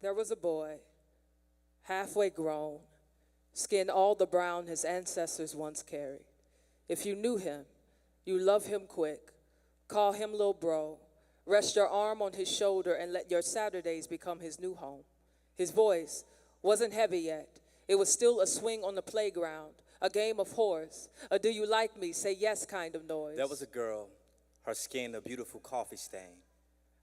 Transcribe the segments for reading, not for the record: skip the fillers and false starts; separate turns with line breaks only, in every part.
There was a boy, halfway grown, skin all the brown his ancestors once carried. If you knew him, you love him quick, call him little bro, rest your arm on his shoulder and let your Saturdays become his new home. His voice wasn't heavy yet. It was still a swing on the playground, a game of horse, a do you like me, say yes kind of noise.
There was a girl, her skin a beautiful coffee stain,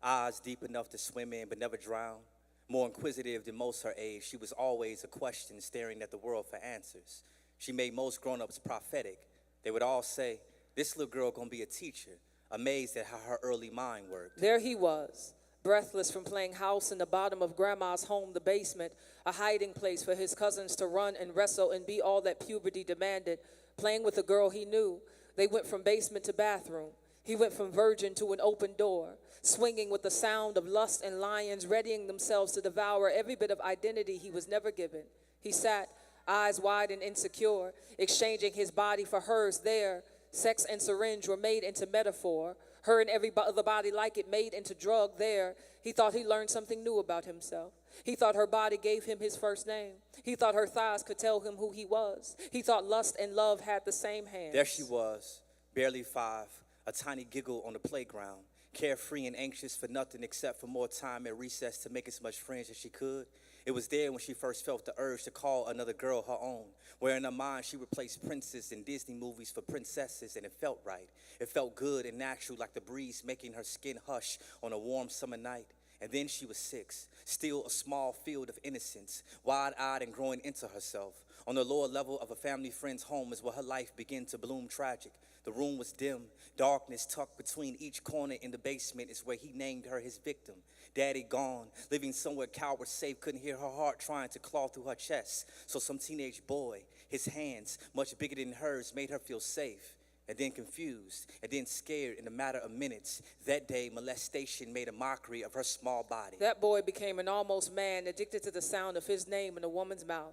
eyes deep enough to swim in but never drown. More inquisitive than most her age, she was always a question staring at the world for answers. She made most grown-ups prophetic. They would all say, this little girl gonna be a teacher, amazed at how her early mind worked.
There he was, breathless from playing house in the bottom of grandma's home, the basement, a hiding place for his cousins to run and wrestle and be all that puberty demanded, playing with a girl he knew. They went from basement to bathroom. He went from virgin to an open door, swinging with the sound of lust and lions readying themselves to devour every bit of identity he was never given. He sat, eyes wide and insecure, exchanging his body for hers there. Sex and syringe were made into metaphor. Her and every other body like it made into drug there. He thought he learned something new about himself. He thought her body gave him his first name. He thought her thighs could tell him who he was. He thought lust and love had the same hands.
There she was, barely 5, a tiny giggle on the playground, carefree and anxious for nothing except for more time at recess to make as much friends as she could. It was there when she first felt the urge to call another girl her own, where in her mind she replaced princes in Disney movies for princesses, and it felt right. It felt good and natural, like the breeze making her skin hush on a warm summer night. And then she was 6, still a small field of innocence, wide-eyed and growing into herself. On the lower level of a family friend's home is where her life began to bloom tragic. The room was dim, darkness tucked between each corner in the basement is where he named her his victim. Daddy gone, living somewhere coward safe, couldn't hear her heart trying to claw through her chest. So some teenage boy, his hands much bigger than hers, made her feel safe. And then confused, and then scared in a matter of minutes. That day, molestation made a mockery of her small body.
That boy became an almost man, addicted to the sound of his name in a woman's mouth.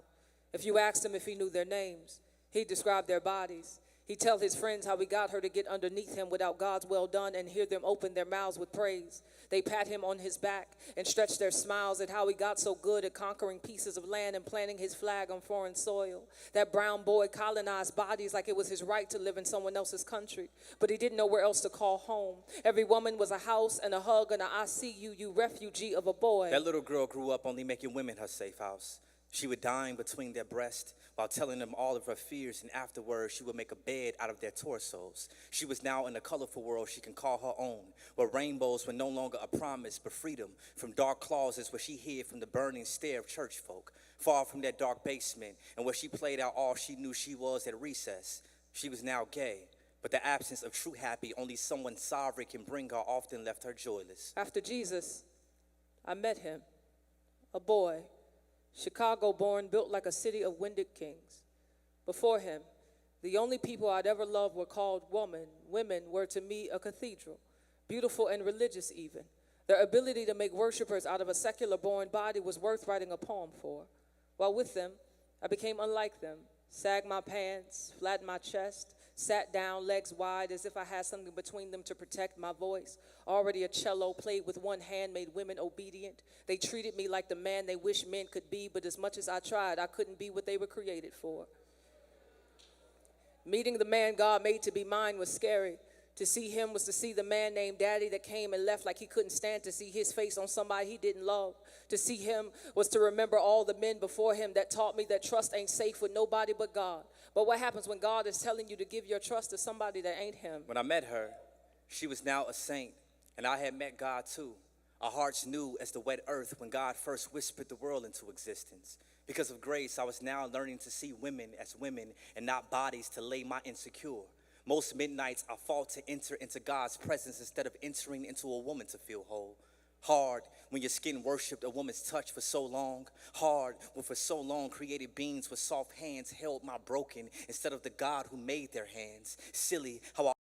If you asked him if he knew their names, he'd describe their bodies. He'd tell his friends how he got her to get underneath him without God's well done and hear them open their mouths with praise. They pat him on his back and stretch their smiles at how he got so good at conquering pieces of land and planting his flag on foreign soil. That brown boy colonized bodies like it was his right to live in someone else's country, but he didn't know where else to call home. Every woman was a house and a hug and a I see you, you refugee of a boy.
That little girl grew up only making women her safe house. She would dine between their breasts while telling them all of her fears, and afterwards she would make a bed out of their torsos. She was now in a colorful world she can call her own, where rainbows were no longer a promise but freedom from dark closets where she hid from the burning stare of church folk, far from that dark basement, and where she played out all she knew she was at recess. She was now gay, but the absence of true happy only someone sovereign can bring her often left her joyless.
After Jesus, I met him, a boy, Chicago born, built like a city of winded kings. Before him, the only people I'd ever loved were called woman. Women were to me a cathedral, beautiful and religious even. Their ability to make worshipers out of a secular born body was worth writing a poem for. While with them, I became unlike them, sagged my pants, flattened my chest, sat down, legs wide, as if I had something between them to protect my voice. Already a cello, played with one hand, made women obedient. They treated me like the man they wish men could be, but as much as I tried, I couldn't be what they were created for. Meeting the man God made to be mine was scary. To see him was to see the man named Daddy that came and left like he couldn't stand to see his face on somebody he didn't love. To see him was to remember all the men before him that taught me that trust ain't safe with nobody but God. But what happens when God is telling you to give your trust to somebody that ain't him?
When I met her, she was now a saint, and I had met God too. Our hearts knew as the wet earth when God first whispered the world into existence. Because of grace, I was now learning to see women as women and not bodies to lay my insecure. Most midnights I fought to enter into God's presence instead of entering into a woman to feel whole. Hard when your skin worshipped a woman's touch for so long. Hard when for so long created beings with soft hands held my broken instead of the God who made their hands. Silly how I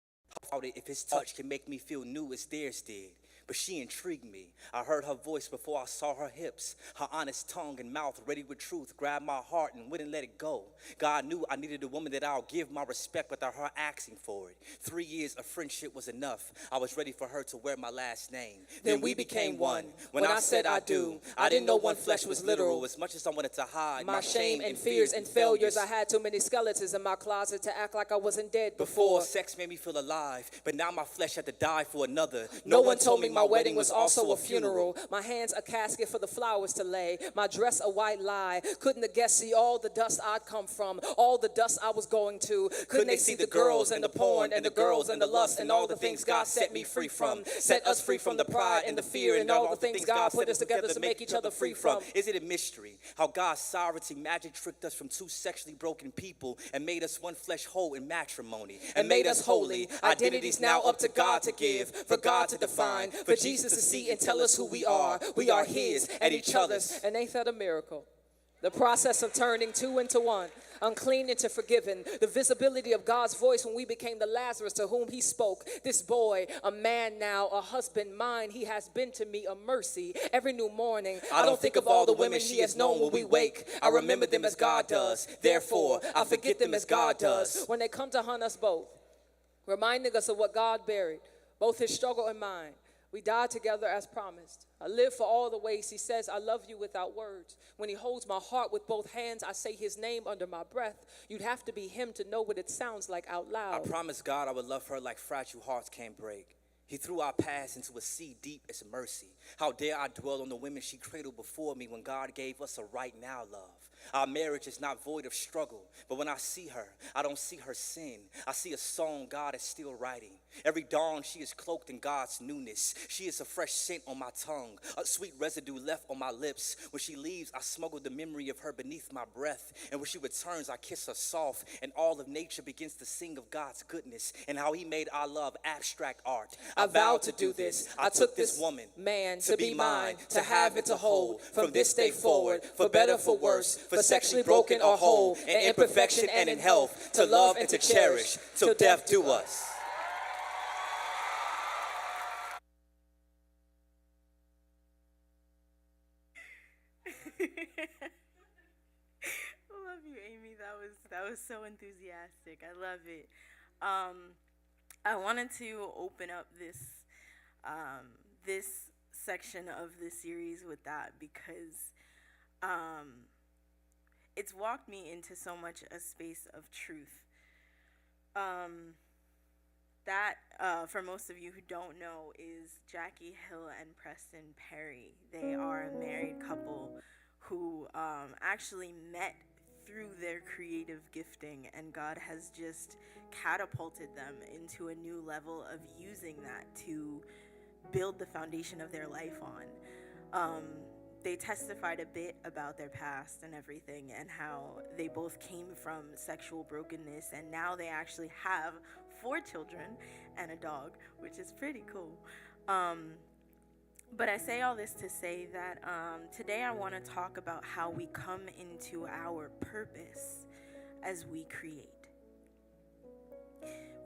doubted if his touch can make me feel new as theirs did. but she intrigued me. I heard her voice before I saw her hips. Her honest tongue and mouth ready with truth grabbed my heart and wouldn't let it go. God knew I needed a woman that I'll give my respect without her asking for it. 3 years of friendship was enough. I was ready for her to wear my last name.
Then we became one. When I said I do, I didn't know one flesh was literal.
As much as I wanted to hide
My shame and fears and failures, I had too many skeletons in my closet to act like I wasn't dead before.
Sex made me feel alive, but now my flesh had to die for another.
No one told me my wedding was also a funeral. My hands a casket for the flowers to lay. My dress a white lie. Couldn't the guests see all the dust I'd come from, all the dust I was going to? Couldn't they see the girls and the porn and the girls and the lust and all the things God set me free from? Set us free from the pride and the fear and all the things God put us together to make each other free from.
Is it a mystery how God's sovereignty magic tricked us from two sexually broken people and made us one flesh whole in matrimony
and made us holy? Identities now up to God to give, for God to define, for Jesus to see and tell us who we are. We are His and each other's. And ain't that a miracle? The process of turning two into one, unclean into forgiven, the visibility of God's voice when we became the Lazarus to whom He spoke. This boy, a man now, a husband mine, he has been to me a mercy every new morning. I don't think of all the women He has known when we wake. I remember them as God does. Therefore, I forget them as God does. When they come to hunt us both, reminding us of what God buried, both His struggle and mine. We died together as promised. I live for all the ways He says, I love you without words. When He holds my heart with both hands, I say His name under my breath. You'd have to be Him to know what it sounds like out loud.
I promised God I would love her like fragile hearts can't break. He threw our past into a sea deep as mercy. How dare I dwell on the women she cradled before me when God gave us a right now love. Our marriage is not void of struggle, but when I see her, I don't see her sin. I see a song God is still writing. Every dawn she is cloaked in God's newness. She is a fresh scent on my tongue, a sweet residue left on my lips. When she leaves, I smuggle the memory of her beneath my breath. And when she returns, I kiss her soft, and all of nature begins to sing of God's goodness and how He made our love abstract art.
I vowed to do this. I took this woman, man, to be mine, to have and to hold. From this day forward, for better, for worse, for sexually broken or whole, in imperfection and in health, to love and to cherish, till death do us.
I love you, Amy. That was so enthusiastic. I love it. I wanted to open up this section of the series with that because it's walked me into so much a space of truth. That, for most of you who don't know, is Jackie Hill and Preston Perry. They are a married couple who actually met through their creative gifting, and God has just catapulted them into a new level of using that to build the foundation of their life on. They testified a bit about their past and everything and how they both came from sexual brokenness, and now they actually have 4 children and a dog, which is pretty cool. But I say all this to say that today I want to talk about how we come into our purpose as we create.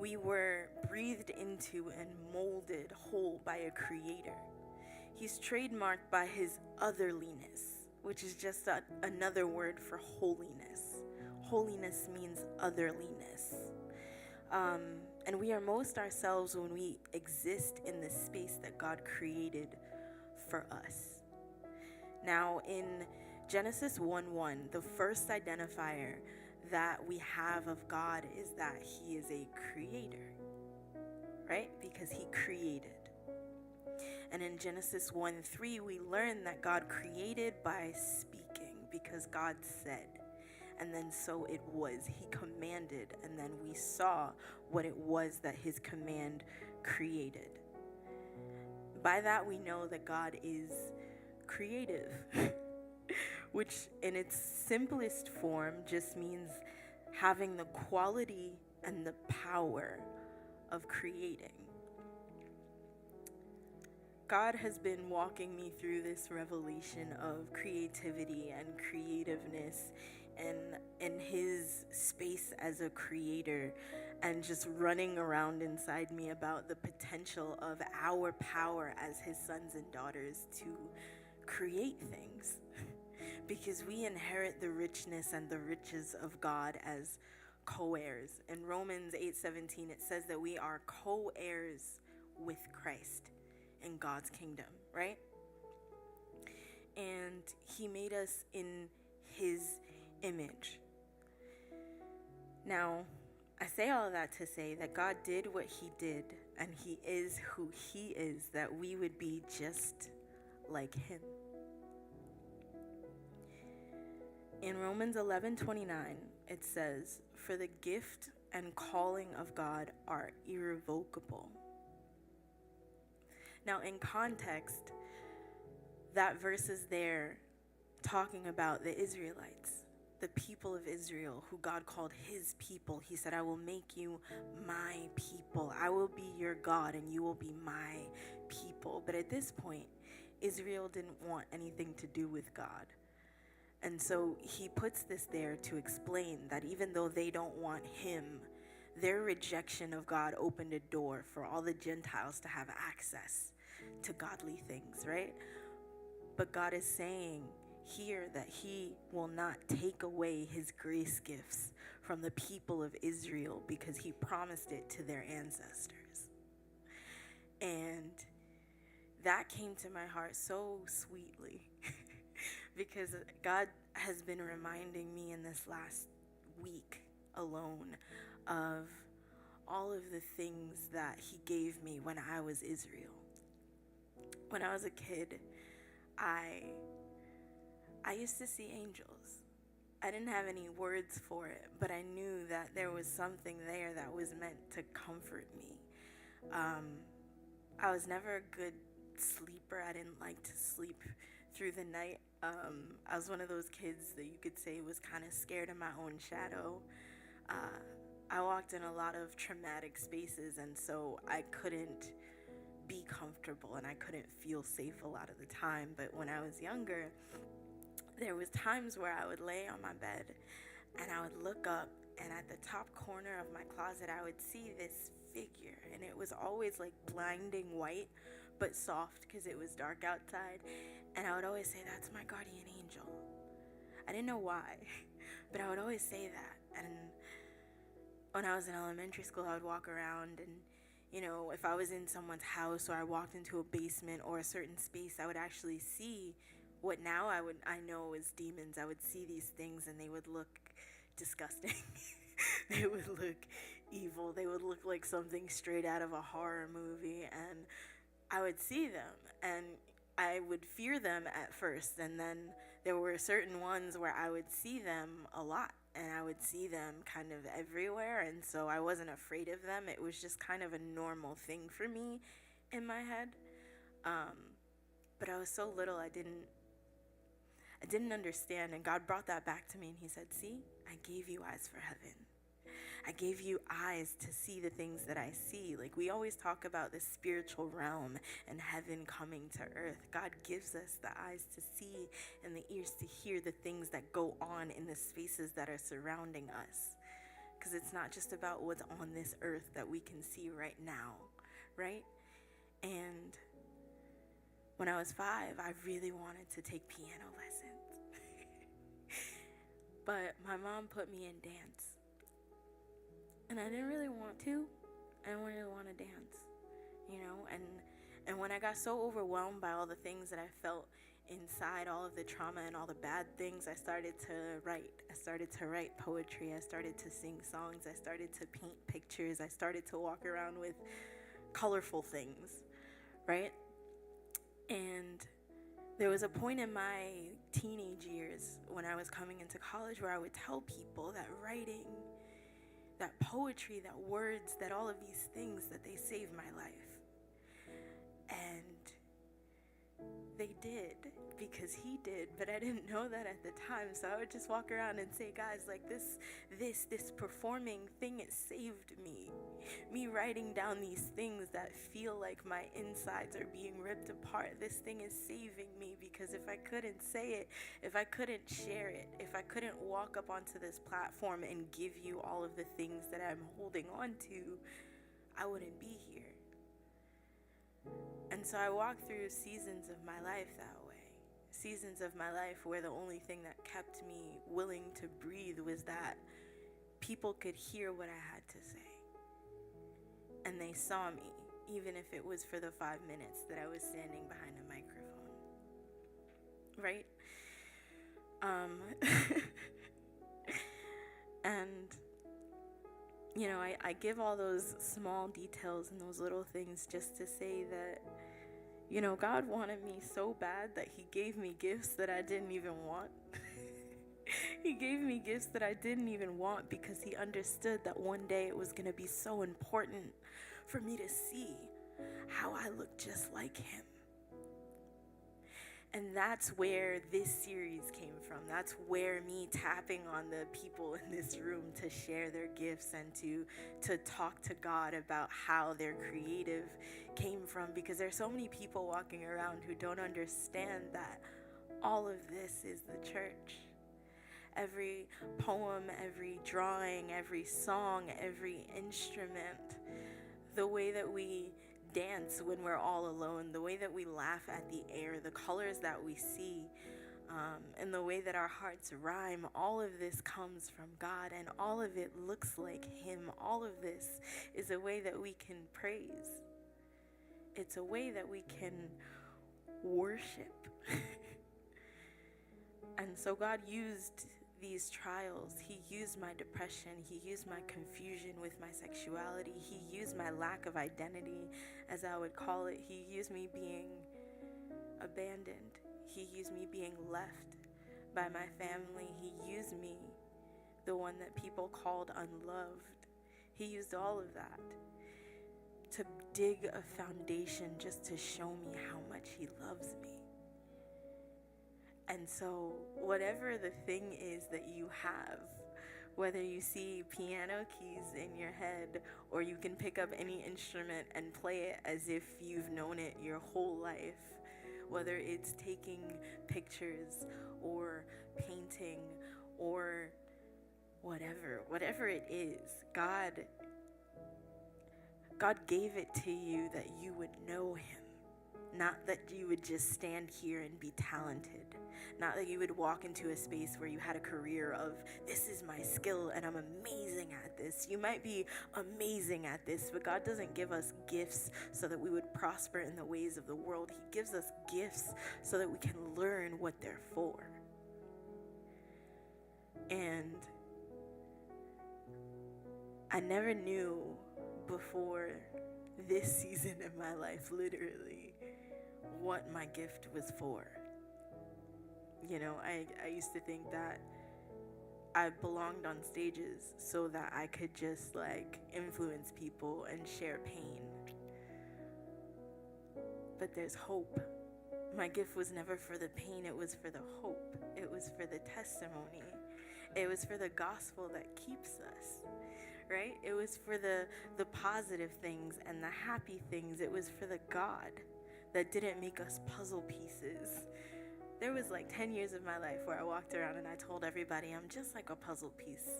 We were breathed into and molded whole by a creator. He's trademarked by His otherliness, which is just another word for holiness. Holiness means otherliness. And we are most ourselves when we exist in the space that God created for us. Now, in Genesis 1:1, the first identifier that we have of God is that He is a creator, right? Because He created. And in Genesis 1:3, we learn that God created by speaking because God said. And then so it was. He commanded, and then we saw what it was that His command created. By that we know that God is creative, which in its simplest form just means having the quality and the power of creating. God has been walking me through this revelation of creativity and creativeness and in His space as a creator and just running around inside me about the potential of our power as his sons and daughters to create things. Because we inherit the richness and the riches of God as co-heirs. In Romans 8:17, it says that we are co-heirs with Christ in God's kingdom, right? And he made us in his image. Now, I say all of that to say that God did what he did, and he is who he is, that we would be just like him. In Romans 11:29, it says, "For the gift and calling of God are irrevocable." Now, in context, that verse is there talking about the Israelites, the people of Israel, who God called his people. He said, "I will make you my people. I will be your God, and you will be my people." But at this point, Israel didn't want anything to do with God. And so he puts this there to explain that even though they don't want him, their rejection of God opened a door for all the Gentiles to have access to godly things, right? But God is saying here that he will not take away his grace gifts from the people of Israel because he promised it to their ancestors. And that came to my heart so sweetly because God has been reminding me in this last week alone of all of the things that he gave me when I was Israel. When I was a kid, I used to see angels. I didn't have any words for it, but I knew that there was something there that was meant to comfort me. I was never a good sleeper. I didn't like to sleep through the night. I was one of those kids that you could say was kind of scared of my own shadow. I walked in a lot of traumatic spaces, and so I couldn't be comfortable and I couldn't feel safe a lot of the time. But when I was younger, there was times where I would lay on my bed and I would look up, and at the top corner of my closet I would see this figure, and it was always like blinding white but soft because it was dark outside. And I would always say, "That's my guardian angel." I didn't know why, but I would always say that. And when I was in elementary school, I would walk around and, you know, if I was in someone's house or I walked into a basement or a certain space, I would actually see what now I know is demons. I would see these things and they would look disgusting. They would look evil. They would look like something straight out of a horror movie. And I would see them and I would fear them at first. And then there were certain ones where I would see them a lot. And I would see them kind of everywhere, and so I wasn't afraid of them. It was just kind of a normal thing for me in my head. But I was so little, I didn't understand, and God brought that back to me, and he said, "See, I gave you eyes for heaven. I gave you eyes to see the things that I see." Like, we always talk about the spiritual realm and heaven coming to earth. God gives us the eyes to see and the ears to hear the things that go on in the spaces that are surrounding us. Because it's not just about what's on this earth that we can see right now, right? And when I was 5, I really wanted to take piano lessons. But my mom put me in dance. And I didn't really want to. I didn't really want to dance, you know. And when I got so overwhelmed by all the things that I felt inside, all of the trauma and all the bad things, I started to write. I started to write poetry. I started to sing songs. I started to paint pictures. I started to walk around with colorful things, right? And there was a point in my teenage years when I was coming into college where I would tell people that writing, that poetry, that words, that all of these things, that they saved my life. And they did, because he did, but I didn't know that at the time. So I would just walk around and say, "Guys, like this performing thing, it saved me. me writing down these things that feel like my insides are being ripped apart. This thing is saving me, because if I couldn't say it, if I couldn't share it, if I couldn't walk up onto this platform and give you all of the things that I'm holding on to, I wouldn't be here. And so I walked through seasons of my life that way. Seasons of my life where the only thing that kept me willing to breathe was that people could hear what I had to say. And they saw me, even if it was for the 5 minutes that I was standing behind a microphone. Right? And, you know, I give all those small details and those little things just to say that, you know, God wanted me so bad that he gave me gifts that I didn't even want. He gave me gifts that I didn't even want because he understood that one day it was going to be so important for me to see how I look just like him. And that's where this series came from. That's where me tapping on the people in this room to share their gifts and to talk to God about how they're creative came from. Because there's so many people walking around who don't understand that all of this is the church. Every poem, every drawing, every song, every instrument, the way that we dance when we're all alone, the way that we laugh at the air, the colors that we see, and the way that our hearts rhyme, all of this comes from God, and all of it looks like him. All of this is a way that we can praise. It's a way that we can worship. And so God used these trials. He used my depression. He used my confusion with my sexuality. He used my lack of identity, as I would call it. He used me being abandoned. He used me being left by my family. He used me, the one that people called unloved. He used all of that to dig a foundation just to show me how much he loves me. And so whatever the thing is that you have, whether you see piano keys in your head or you can pick up any instrument and play it as if you've known it your whole life, whether it's taking pictures or painting or whatever it is, God gave it to you that you would know him. Not that you would just stand here and be talented. Not that you would walk into a space where you had a career of, this is my skill and I'm amazing at this. You might be amazing at this, but God doesn't give us gifts so that we would prosper in the ways of the world. He gives us gifts so that we can learn what they're for. And I never knew before this season of my life, literally, what my gift was for. You know, I used to think that I belonged on stages so that I could just like influence people and share pain. But there's hope. My gift was never for the pain, it was for the hope. It was for the testimony. It was for the gospel that keeps us, right? It was for the positive things and the happy things. It was for the God that didn't make us puzzle pieces. There was like 10 years of my life where I walked around and I told everybody I'm just like a puzzle piece.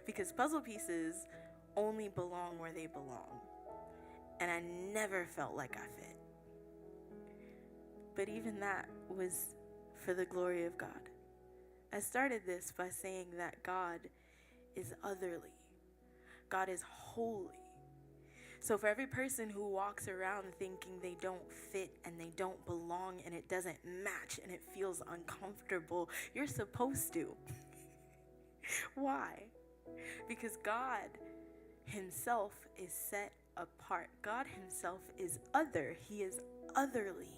Because puzzle pieces only belong where they belong. And I never felt like I fit. But even that was for the glory of God. I started this by saying that God is otherly. God is holy. So for every person who walks around thinking they don't fit and they don't belong and it doesn't match and it feels uncomfortable, you're supposed to. Why? Because God himself is set apart. God himself is other. He is otherly.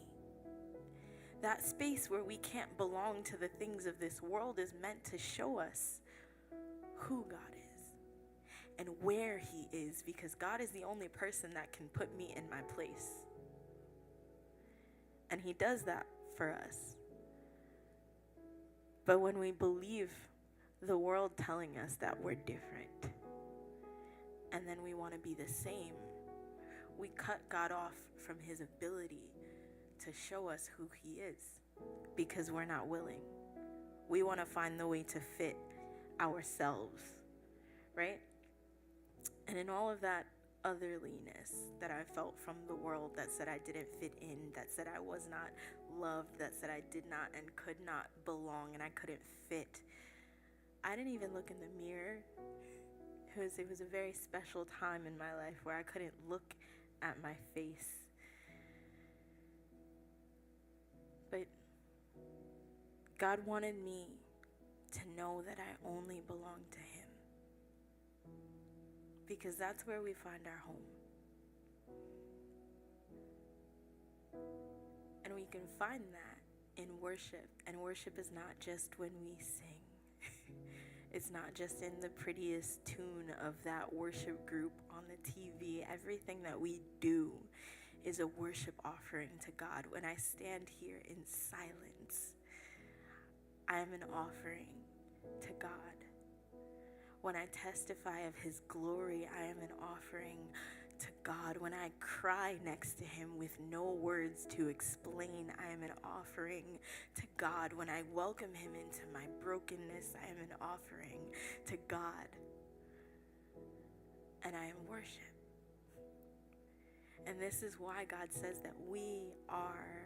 That space where we can't belong to the things of this world is meant to show us who God is and where he is, because God is the only person that can put me in my place. And he does that for us. But when we believe the world telling us that we're different, and then we want to be the same. We cut God off from his ability to show us who he is because we're not willing. We want to find the way to fit ourselves, right? And in all of that otherliness that I felt from the world that said I didn't fit in, that said I was not loved, that said I did not and could not belong and I couldn't fit, I didn't even look in the mirror. It was a very special time in my life where I couldn't look at my face. But God wanted me to know that I only belong to him, because that's where we find our home. And we can find that in worship. And worship is not just when we sing. It's not just in the prettiest tune of that worship group on the TV. Everything that we do is a worship offering to God. When I stand here in silence, I am an offering to God. When I testify of his glory, I am an offering to God. When I cry next to him with no words to explain, I am an offering to God. When I welcome him into my brokenness, I am an offering to God. And I am worship. And this is why God says that we are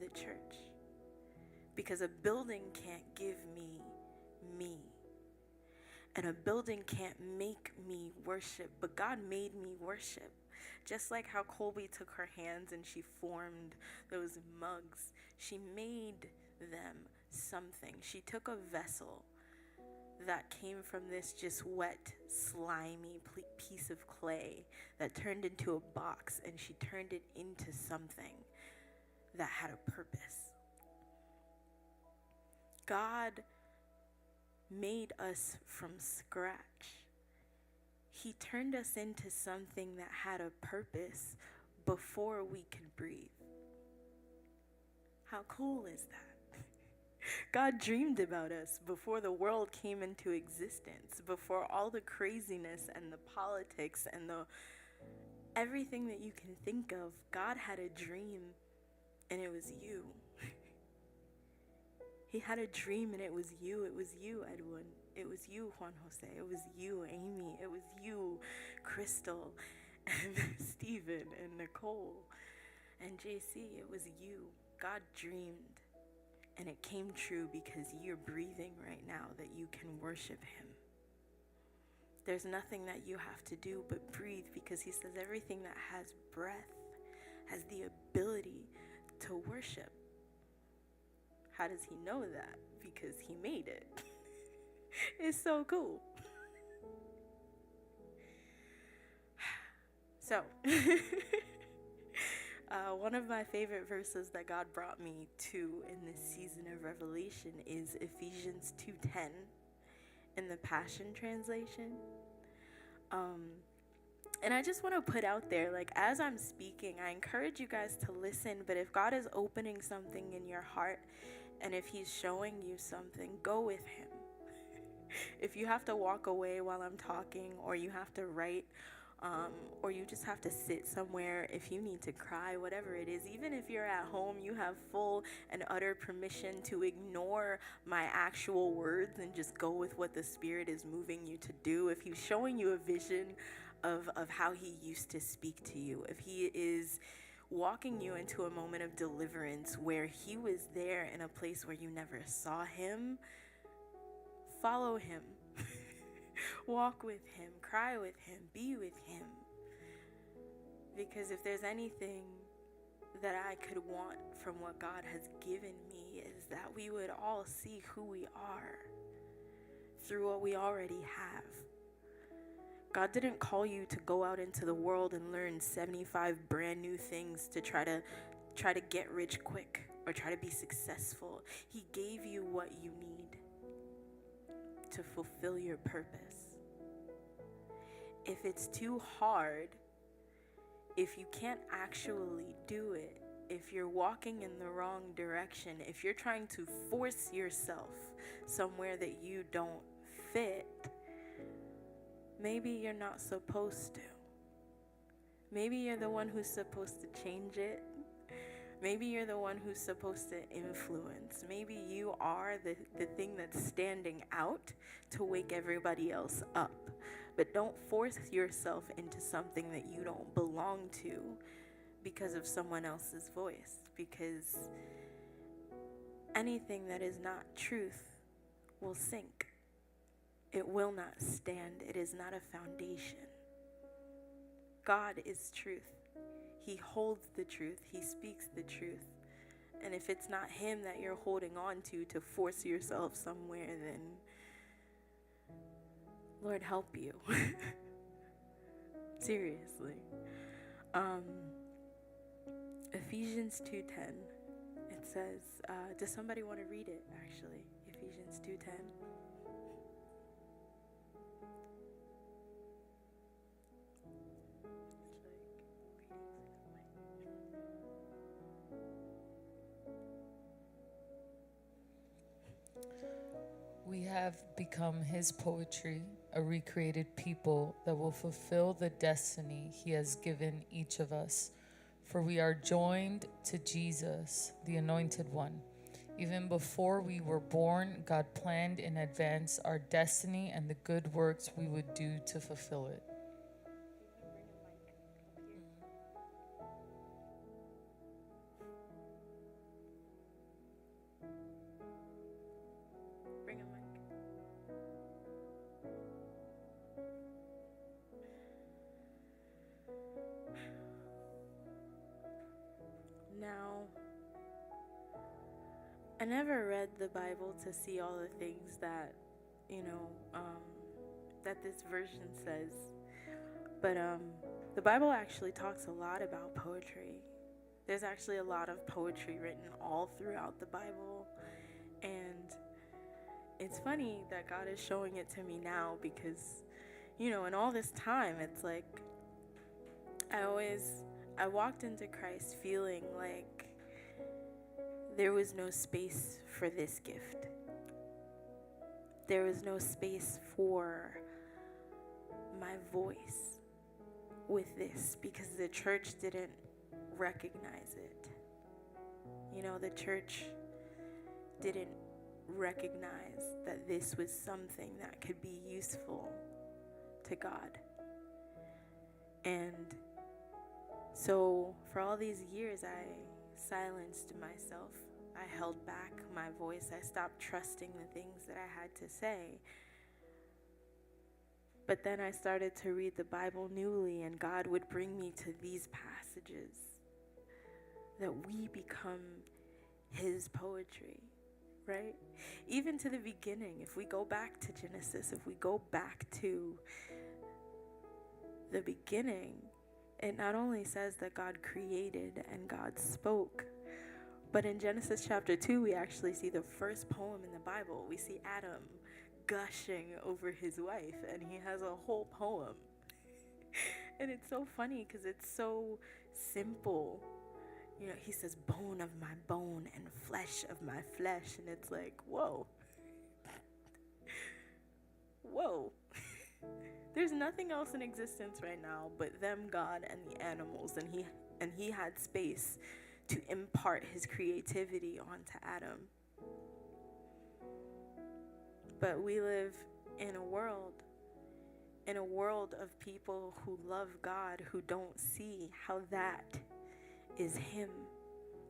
the church. Because a building can't give me me. And a building can't make me worship, but God made me worship. Just like how Colby took her hands and she formed those mugs. She made them something. She took a vessel that came from this just wet, slimy piece of clay that turned into a box, and she turned it into something that had a purpose. God made us from scratch. He turned us into something that had a purpose before we could breathe. How cool is that? God dreamed about us before the world came into existence, before all the craziness and the politics and everything that you can think of. God had a dream, and it was you. He had a dream, and it was you. It was you, Edwin. It was you, Juan Jose. It was you, Amy. It was you, Crystal, and Stephen, and Nicole, and JC. It was you. God dreamed, and it came true because you're breathing right now, that you can worship him. There's nothing that you have to do but breathe, because he says everything that has breath has the ability to worship. How does he know that? Because he made it. It's so cool. So, one of my favorite verses that God brought me to in this season of Revelation is Ephesians 2:10 in the Passion Translation. And I just want to put out there, like, as I'm speaking, I encourage you guys to listen, but if God is opening something in your heart, and if he's showing you something, go with him. If you have to walk away while I'm talking, or you have to write, or you just have to sit somewhere, if you need to cry, whatever it is, even if you're at home, you have full and utter permission to ignore my actual words and just go with what the Spirit is moving you to do. If he's showing you a vision of how he used to speak to you, if he is walking you into a moment of deliverance where he was there in a place where you never saw him, follow him. Walk with him, cry with him, be with him. Because if there's anything that I could want from what God has given me, is that we would all see who we are through what we already have. God didn't call you to go out into the world and learn 75 brand new things to try to get rich quick or try to be successful. He gave you what you need to fulfill your purpose. If it's too hard, if you can't actually do it, if you're walking in the wrong direction, if you're trying to force yourself somewhere that you don't fit, maybe you're not supposed to. Maybe you're the one who's supposed to change it. Maybe you're the one who's supposed to influence. Maybe you are the thing that's standing out to wake everybody else up. But don't force yourself into something that you don't belong to because of someone else's voice. Because anything that is not truth will sink. It will not stand. It is not a foundation. God is truth. He holds the truth. He speaks the truth. And if it's not him that you're holding on to force yourself somewhere, then Lord help you. Seriously. Ephesians 2:10. It says, does somebody want to read it actually? Ephesians 2:10.
We have become his poetry, a recreated people that will fulfill the destiny he has given each of us. For we are joined to Jesus, the Anointed One. Even before we were born, God planned in advance our destiny and the good works we would do to fulfill it.
Bring a mic. Now, I never read the Bible to see all the things that, that this version says. But the Bible actually talks a lot about poetry. There's actually a lot of poetry written all throughout the Bible. And it's funny that God is showing it to me now because, in all this time, it's like I walked into Christ feeling like there was no space for this gift. There was no space for my voice with this because the church didn't recognize it. The church didn't recognize that this was something that could be useful to God. And so for all these years, I silenced myself. I held back my voice. I stopped trusting the things that I had to say. But then I started to read the Bible newly, and God would bring me to these passages that we become his poetry, right? Even to the beginning, if we go back to Genesis, if we go back to the beginning, it not only says that God created and God spoke, but in Genesis chapter 2, we actually see the first poem in the Bible. We see Adam gushing over his wife, and he has a whole poem. And it's so funny because it's so simple. He says, bone of my bone and flesh of my flesh. And it's like, whoa. Whoa. There's nothing else in existence right now but them, God, and the animals. And he had space to impart his creativity onto Adam. But we live in a world of people who love God, who don't see how that is him,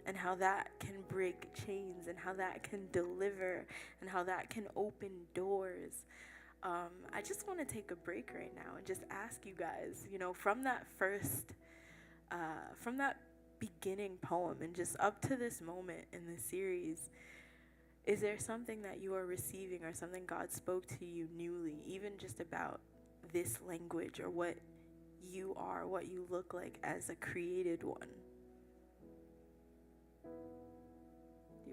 and how that can break chains, and how that can deliver, and how that can open doors. I just want to take a break right now and just ask you guys, from that beginning poem and just up to this moment in the series, is there something that you are receiving or something God spoke to you newly, even just about this language or what you are, what you look like as a created one? Do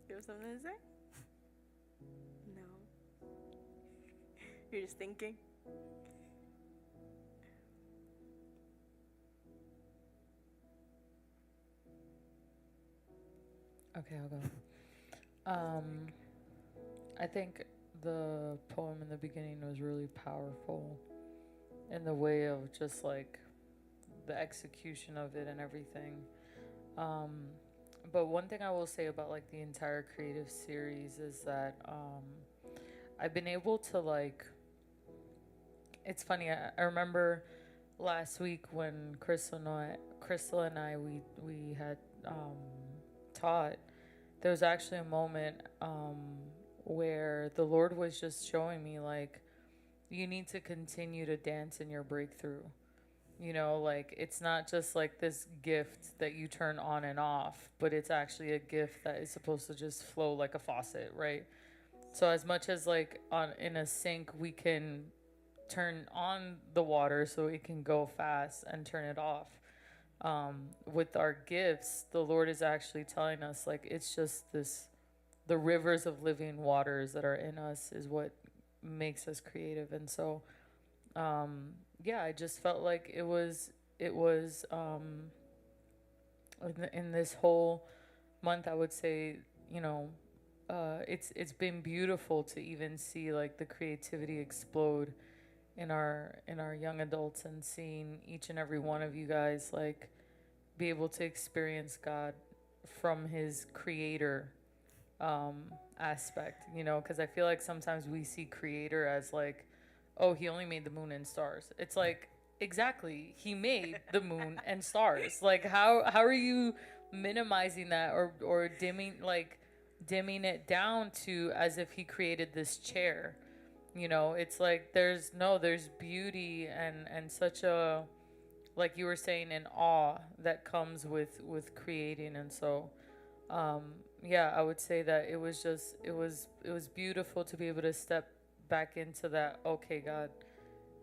you have something to say? No. You're just thinking?
Okay, I'll go. I think the poem in the beginning was really powerful in the way of just like the execution of it and everything. Um, but one thing I will say about like the entire creative series is that I've been able to like. It's funny. I remember last week when Crystal and I, we had taught. There was actually a moment where the Lord was just showing me like you need to continue to dance in your breakthrough. You know, like it's not just like this gift that you turn on and off, but it's actually a gift that is supposed to just flow like a faucet, right? So as much as like on in a sink we can turn on the water so it can go fast and turn it off. With our gifts, the Lord is actually telling us like it's just this the rivers of living waters that are in us is what makes us creative. And so yeah, I just felt like it was in this whole month I would say, you know, it's been beautiful to even see like the creativity explode in our young adults and seeing each and every one of you guys like be able to experience God from his creator aspect, you know, because I feel like sometimes we see creator as like, oh, he only made the moon and stars. It's like, exactly, he made the moon and stars. Like, how are you minimizing that or dimming it down to as if he created this chair? You know, it's like there's beauty and such a, like you were saying, an awe that comes with creating. And so yeah, I would say that it was beautiful to be able to step back into that. Okay, God,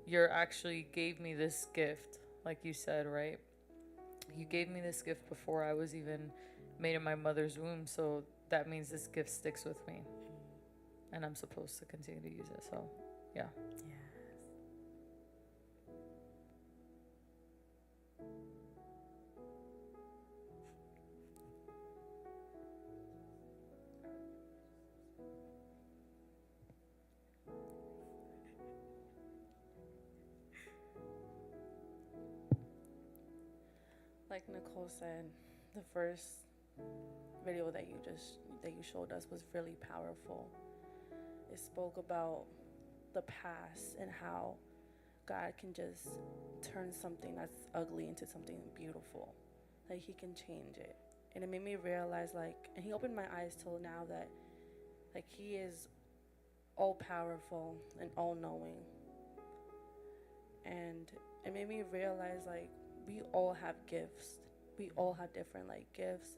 you're actually gave me this gift, like you said, right? You gave me this gift before I was even made in my mother's womb, so that means this gift sticks with me and I'm supposed to continue to use it. So yeah.
Yes.
Like Nicole said, the first video that you showed us was really powerful. It spoke about the past and how God can just turn something that's ugly into something beautiful. Like he can change it. And it made me realize and he opened my eyes till now that like he is all powerful and all knowing. And it made me realize like we all have gifts. We all have different like gifts,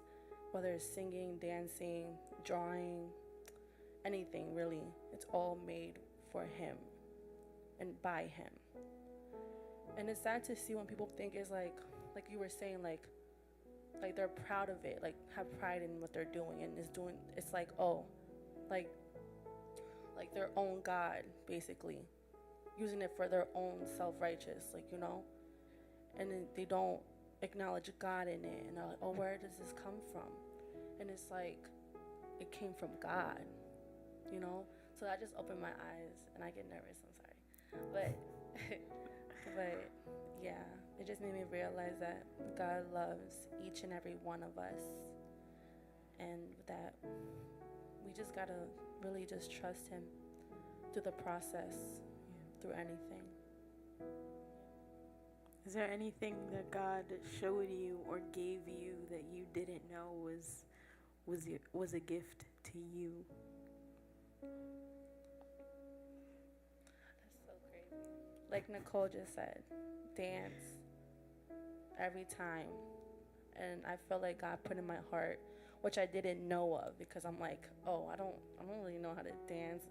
whether it's singing, dancing, drawing, anything really. It's all made for him and by him. And it's sad to see when people think it's like you were saying, like they're proud of it, like have pride in what they're doing and it's like, oh, like their own God, basically, using it for their own self-righteous, like, you know, and then they don't acknowledge God in it, and they're like, oh, where does this come from? And it's like, it came from God, you know? So that just opened my eyes, and I get nervous, I'm sorry. But yeah, it just made me realize that God loves each and every one of us, and that we just gotta really just trust him through the process, through anything.
Is there anything that God showed you or gave you that you didn't know was a gift to you?
That's so crazy. Like Nicole just said, dance every time. And I felt like God put in my heart, which I didn't know of, because I'm like, oh, I don't really know how to dance.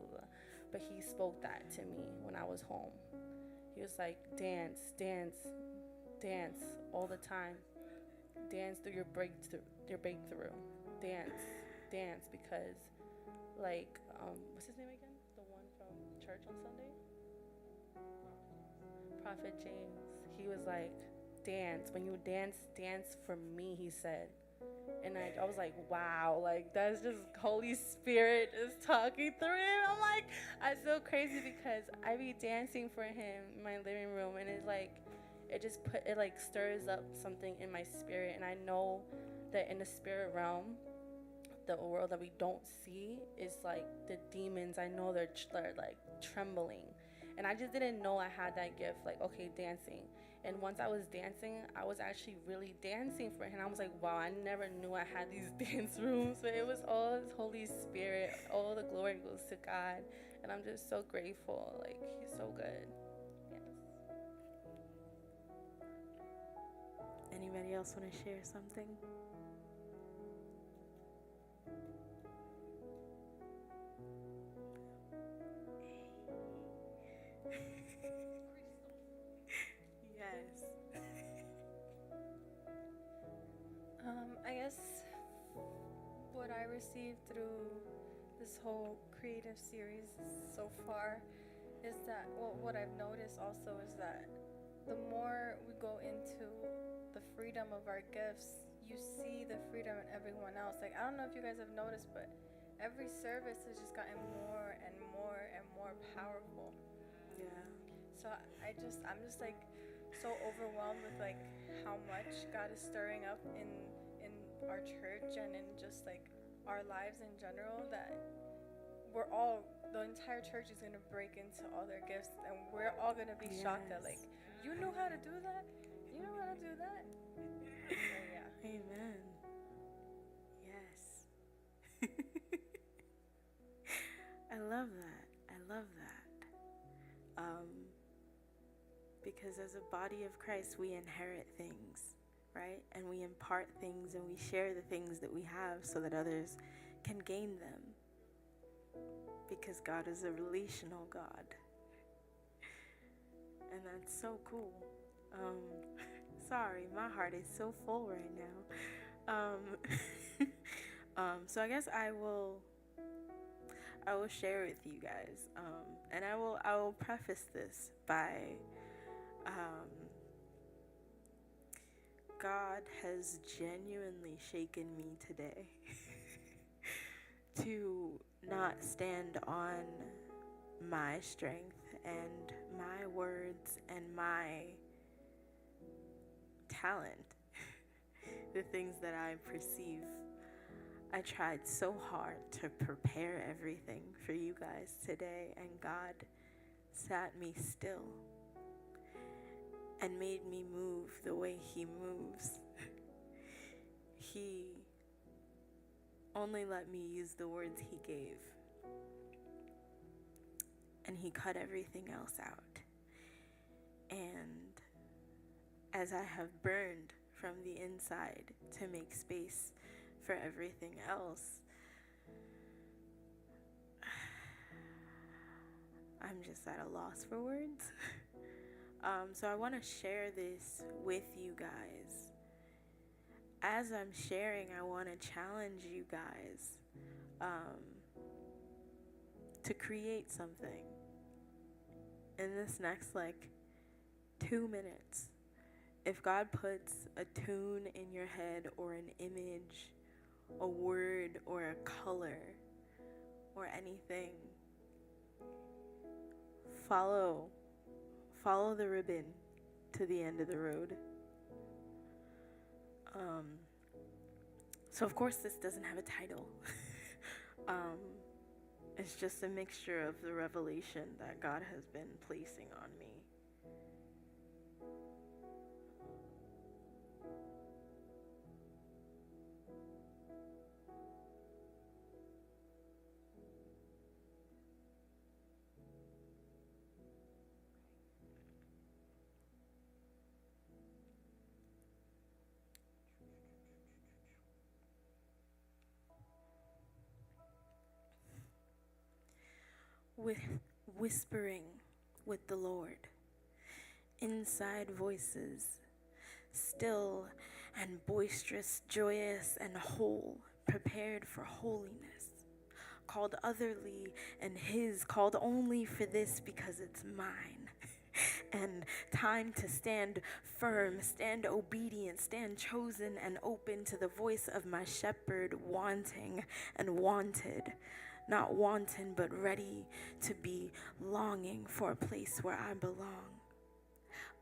But he spoke that to me when I was home. He was like, dance, dance, dance all the time. Dance through your breakthrough. Dance, dance, because like, what's his name again? The one from church on Sunday? Prophet James. He was like, dance. When you dance, dance for me, he said. And I was like, wow, like that's just Holy Spirit just talking through him. I'm like, I'm so crazy because I be dancing for him in my living room, and it's like, it like stirs up something in my spirit. And I know that in the spirit realm, the world that we don't see is like the demons. I know they're like trembling, and I just didn't know I had that gift. Like, okay, dancing. And once I was dancing, I was actually really dancing for him. I was like, wow, I never knew I had these dance rooms. But it was all his Holy Spirit. All the glory goes to God. And I'm just so grateful. Like, he's so good. Yes.
Anybody else want to share something? Yes.
I guess what I received through this whole creative series so far is that, well, what I've noticed also is that the more we go into the freedom of our gifts, you see the freedom in everyone else. Like, I don't know if you guys have noticed, but every service has just gotten more and more and more powerful.
Yeah.
So I'm just like so overwhelmed with like how much God is stirring up in our church and in just like our lives in general, that the entire church is gonna break into all their gifts, and we're all gonna be shocked that like, you know how to do that? You know how to do that? So yeah.
Amen. Yes. I love that. I love that. Because as a body of Christ, we inherit things, right? And we impart things, and we share the things that we have so that others can gain them. Because God is a relational God. And that's so cool. Sorry, my heart is so full right now. So I guess I will share with you guys, and I will preface this by, God has genuinely shaken me today to not stand on my strength and my words and my talent, the things that I perceive. I tried so hard to prepare everything for you guys today, and God sat me still and made me move the way He moves. He only let me use the words He gave, and He cut everything else out. And as I have burned from the inside to make space for everything else, I'm just at a loss for words. So I want to share this with you guys. As I'm sharing, I want to challenge you guys to create something in this next 2 minutes. If God puts a tune in your head, or an image, a word, or a color, or anything, follow the ribbon to the end of the road. So of course this doesn't have a title. It's just a mixture of the revelation that God has been placing on me. With whispering with the Lord, inside voices, still and boisterous, joyous and whole, prepared for holiness, called otherly and His, called only for this because it's mine, end. Time to stand firm, stand obedient, stand chosen and open to the voice of my shepherd, wanting and wanted. Not wanton, but ready to be longing for a place where I belong.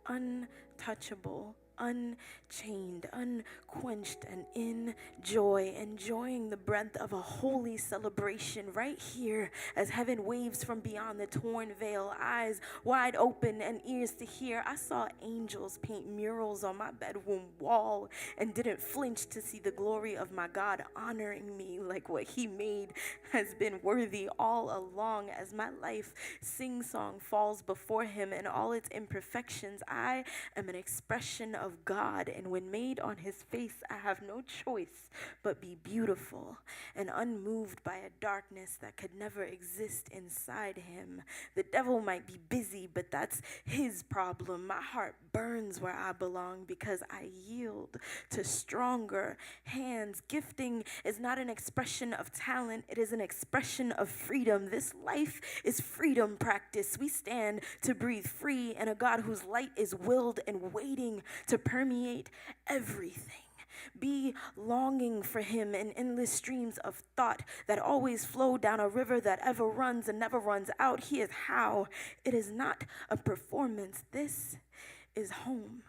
Untouchable, unchained, unquenched, and in joy, enjoying the breath of a holy celebration right here as heaven waves from beyond the torn veil, eyes wide open and ears to hear. I saw angels paint murals on my bedroom wall and didn't flinch to see the glory of my God honoring me like what he made has been worthy all along. As my life sing-song falls before him in all its imperfections, I am an expression of God, and when made on his face, I have no choice but be beautiful and unmoved by a darkness that could never exist inside him. The devil might be busy, but that's his problem. My heart burns where I belong because I yield to stronger hands. Gifting is not an expression of talent, it is an expression of freedom. This life is freedom practice. We stand to breathe free in a God whose light is willed and waiting to permeate everything. Be longing for him in endless streams of thought that always flow down a river that ever runs and never runs out. He is how. It is not a performance. This is home.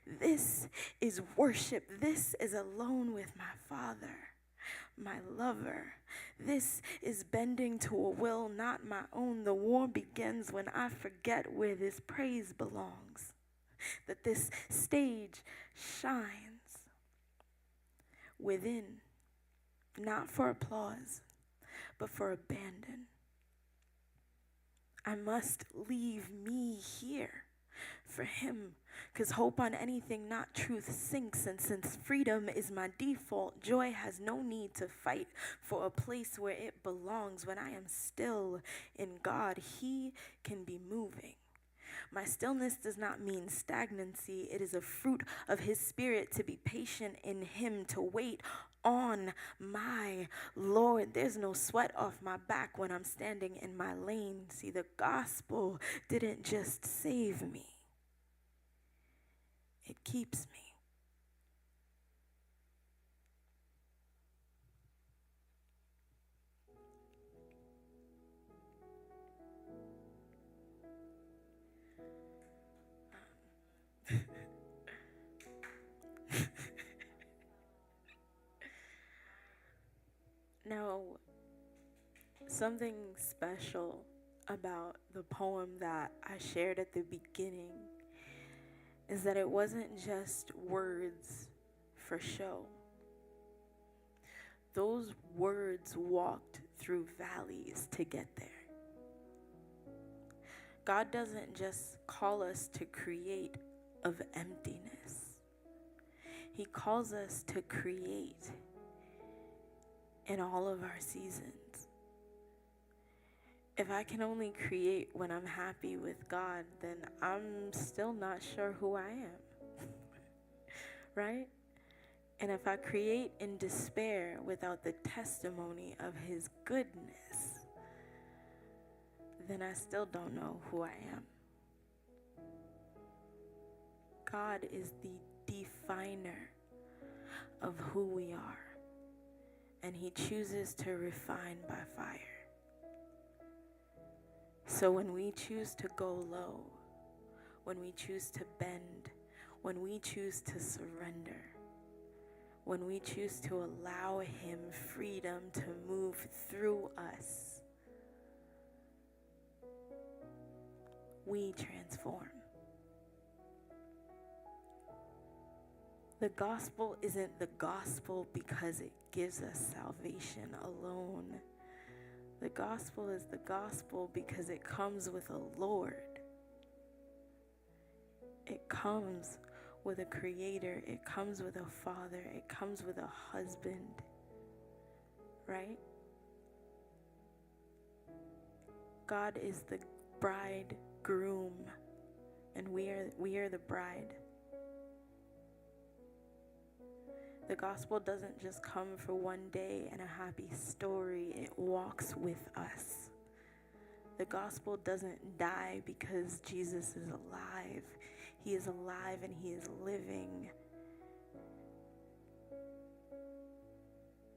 This is worship. This is alone with my Father, my lover. This is bending to a will not my own. The war begins when I forget where this praise belongs. That this stage shines within, not for applause, but for abandon. I must leave me here for him, because hope on anything not truth sinks, and since freedom is my default, joy has no need to fight for a place where it belongs. When I am still in God, he can be moving. My stillness does not mean stagnancy. It is a fruit of his spirit to be patient in him, to wait on my Lord. There's no sweat off my back when I'm standing in my lane. See, the gospel didn't just save me, it keeps me. Now, something special about the poem that I shared at the beginning is that it wasn't just words for show. Those words walked through valleys to get there. God doesn't just call us to create of emptiness. He calls us to create in all of our seasons. If I can only create when I'm happy with God, then I'm still not sure who I am, right? And if I create in despair without the testimony of his goodness, then I still don't know who I am. God is the definer of who we are, and he chooses to refine by fire. So when we choose to go low, when we choose to bend, when we choose to surrender, when we choose to allow him freedom to move through us, we transform. The gospel isn't the gospel because it gives us salvation alone. The gospel is the gospel because it comes with a Lord. It comes with a creator. It comes with a father. It comes with a husband. Right? God is the bridegroom, and we are the bride. The gospel doesn't just come for one day and a happy story. It walks with us The gospel doesn't die because Jesus is alive. He is alive and he is living.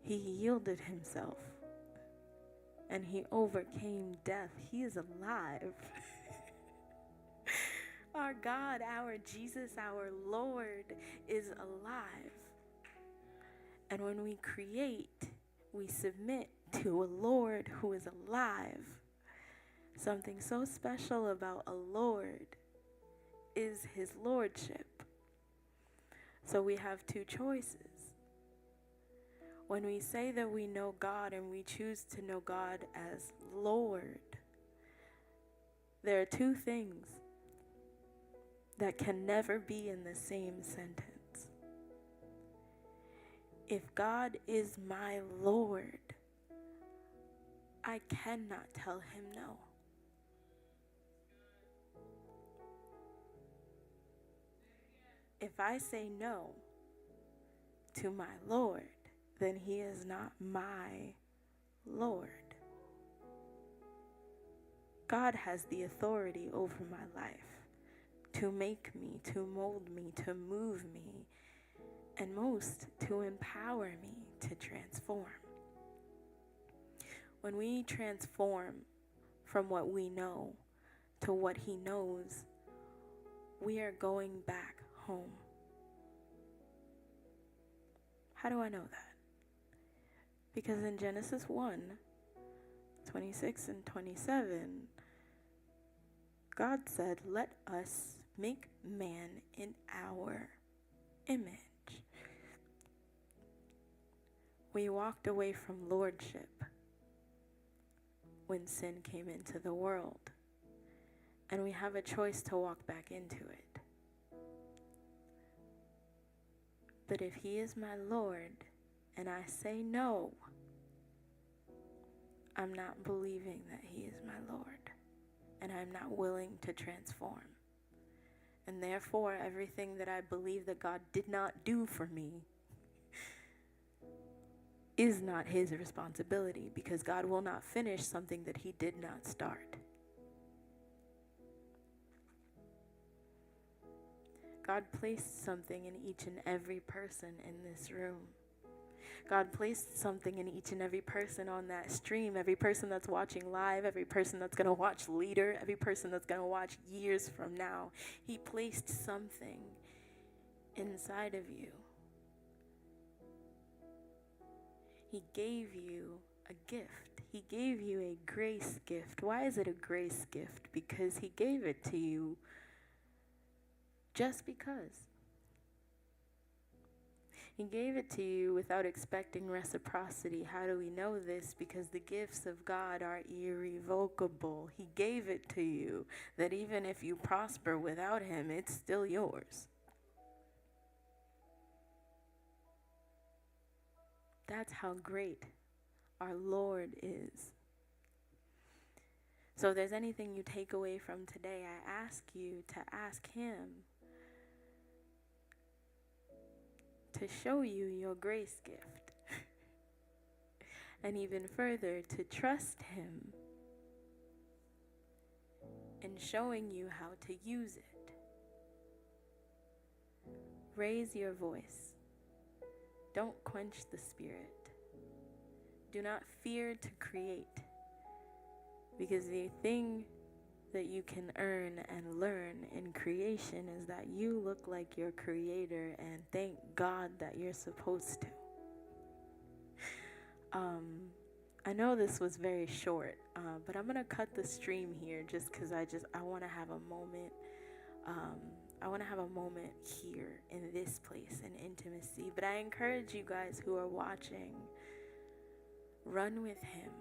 He yielded himself and he overcame death. He is alive. Our God, our Jesus, our Lord is alive. And when we create, we submit to a Lord who is alive. Something so special about a Lord is his lordship. So we have two choices. When we say that we know God and we choose to know God as Lord, there are two things that can never be in the same sentence. If God is my Lord, I cannot tell him no. If I say no to my Lord, then he is not my Lord. God has the authority over my life to make me, to mold me, to move me, and most, to empower me to transform. When we transform from what we know to what he knows, we are going back home. How do I know that? Because in Genesis 1:26 and 27, God said, "Let us make man in our image." We walked away from lordship when sin came into the world, and we have a choice to walk back into it. But if he is my Lord and I say no, I'm not believing that he is my Lord, and I'm not willing to transform. And therefore, everything that I believe that God did not do for me is not his responsibility, because God will not finish something that he did not start. God placed something in each and every person in this room. God placed something in each and every person on that stream, every person that's watching live, every person that's going to watch later, every person that's going to watch years from now. He placed something inside of you. He gave you a gift. He gave you a grace gift. Why is it a grace gift? Because he gave it to you just because. He gave it to you without expecting reciprocity. How do we know this? Because the gifts of God are irrevocable. He gave it to you that even if you prosper without him, it's still yours. That's how great our Lord is. So if there's anything you take away from today, I ask you to ask him to show you your grace gift. And even further, to trust him in showing you how to use it. Raise your voice. Don't quench the spirit. Do not fear to create, because the thing that you can earn and learn in creation is that you look like your creator, and thank God that you're supposed to. I know this was very short, but I'm gonna cut the stream here just because I want to have a moment. I want to have a moment here in this place in intimacy. But I encourage you guys who are watching, run with him,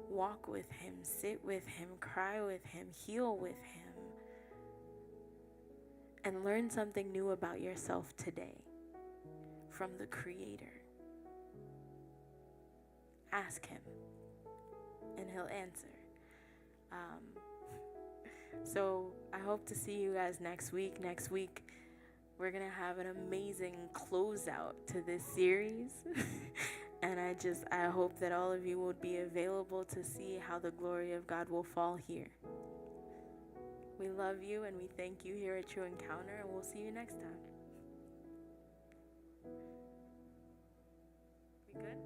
walk with him, sit with him, cry with him, heal with him, and learn something new about yourself today from the Creator. Ask him, and he'll answer. So I hope to see you guys next week. Next week, we're going to have an amazing closeout to this series. And I hope that all of you would be available to see how the glory of God will fall here. We love you and we thank you here at True Encounter, and we'll see you next time. We good?